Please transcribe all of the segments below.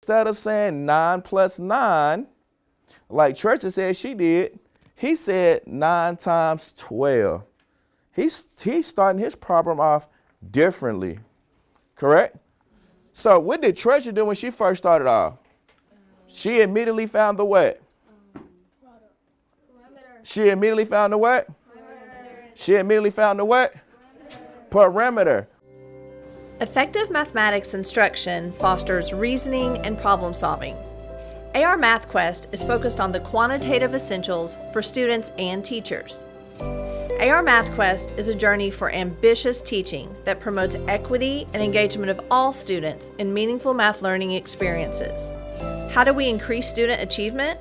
Instead of saying 9 plus 9, like Trisha said she did, he said 9 times 12. He's starting his problem off differently, correct? So what did Treasure do when she first started off? She immediately found the what? She immediately found the what? She immediately found the what? Perimeter. Effective mathematics instruction fosters reasoning and problem solving. AR MathQuest is focused on the quantitative essentials for students and teachers. AR MathQuest is a journey for ambitious teaching that promotes equity and engagement of all students in meaningful math learning experiences. How do we increase student achievement?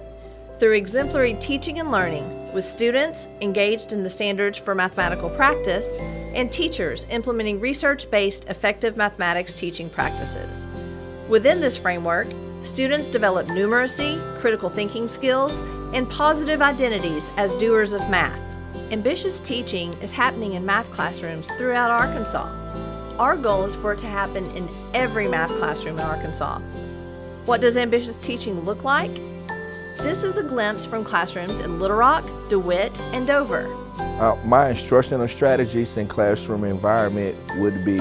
Through exemplary teaching and learning, with students engaged in the standards for mathematical practice and teachers implementing research-based effective mathematics teaching practices. Within this framework, students develop numeracy, critical thinking skills, and positive identities as doers of math. Ambitious teaching is happening in math classrooms throughout Arkansas. Our goal is for it to happen in every math classroom in Arkansas. What does ambitious teaching look like? This is a glimpse from classrooms in Little Rock, DeWitt, and Dover. My instructional strategies in classroom environment would be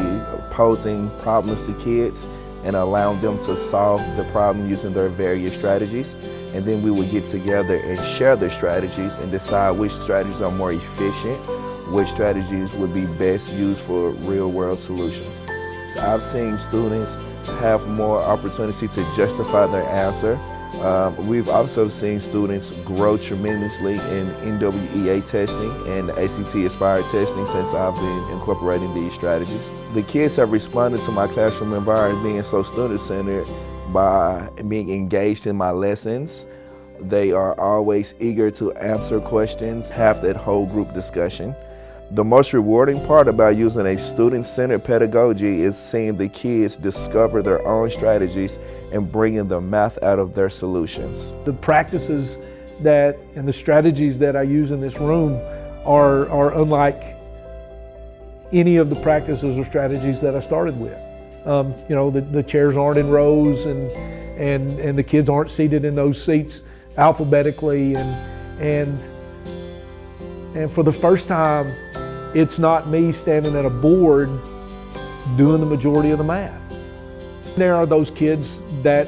posing problems to kids and allowing them to solve the problem using their various strategies. And then we would get together and share the strategies and decide which strategies are more efficient, which strategies would be best used for real-world solutions. I've seen students have more opportunity to justify their answer. We've also seen students grow tremendously in NWEA testing and ACT Aspire testing since I've been incorporating these strategies. The kids have responded to my classroom environment being so student-centered by being engaged in my lessons. They are always eager to answer questions, have that whole group discussion. The most rewarding part about using a student-centered pedagogy is seeing the kids discover their own strategies and bringing the math out of their solutions. The practices and the strategies that I use in this room are unlike any of the practices or strategies that I started with. The chairs aren't in rows and the kids aren't seated in those seats alphabetically and for the first time, it's not me standing at a board doing the majority of the math. There are those kids that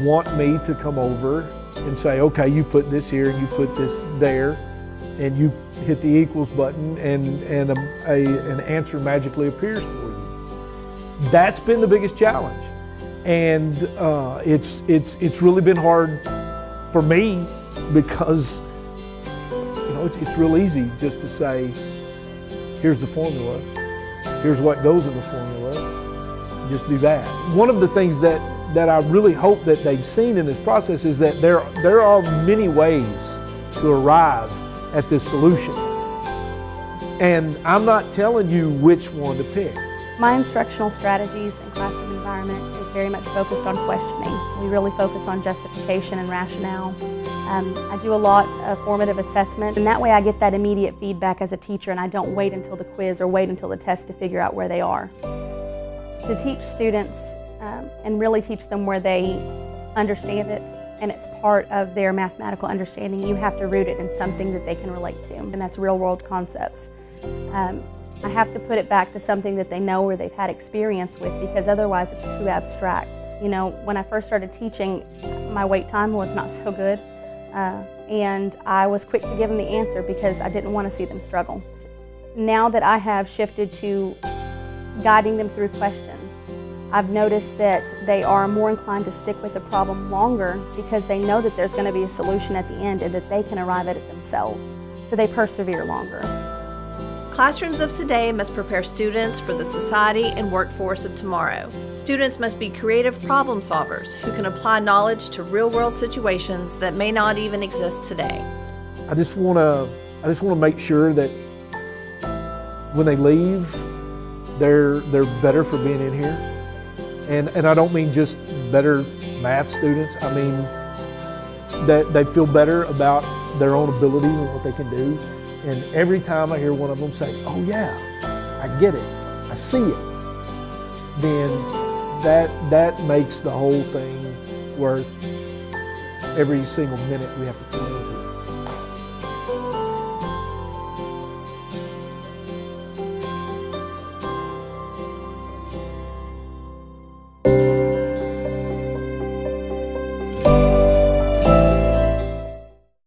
want me to come over and say, okay, you put this here and you put this there, and you hit the equals button and an answer magically appears for you. That's been the biggest challenge. And it's really been hard for me because it's real easy just to say, here's the formula, here's what goes in the formula, just do that. One of the things that I really hope that they've seen in this process is that there are many ways to arrive at this solution. And I'm not telling you which one to pick. My instructional strategies and classroom environment is very much focused on questioning. We really focus on justification and rationale. I do a lot of formative assessment, and that way I get that immediate feedback as a teacher and I don't wait until the quiz or wait until the test to figure out where they are. To teach students and really teach them where they understand it and it's part of their mathematical understanding, you have to root it in something that they can relate to, and that's real-world concepts. I have to put it back to something that they know or they've had experience with, because otherwise it's too abstract. When I first started teaching, my wait time was not so good, and I was quick to give them the answer because I didn't want to see them struggle. Now that I have shifted to guiding them through questions, I've noticed that they are more inclined to stick with the problem longer because they know that there's going to be a solution at the end and that they can arrive at it themselves, so they persevere longer. Classrooms of today must prepare students for the society and workforce of tomorrow. Students must be creative problem solvers who can apply knowledge to real-world situations that may not even exist today. I just want to make sure that when they leave, they're better for being in here. And I don't mean just better math students. I mean that they feel better about their own ability and what they can do. And every time I hear one of them say, oh yeah, I get it, I see it, then that makes the whole thing worth every single minute we have to put in.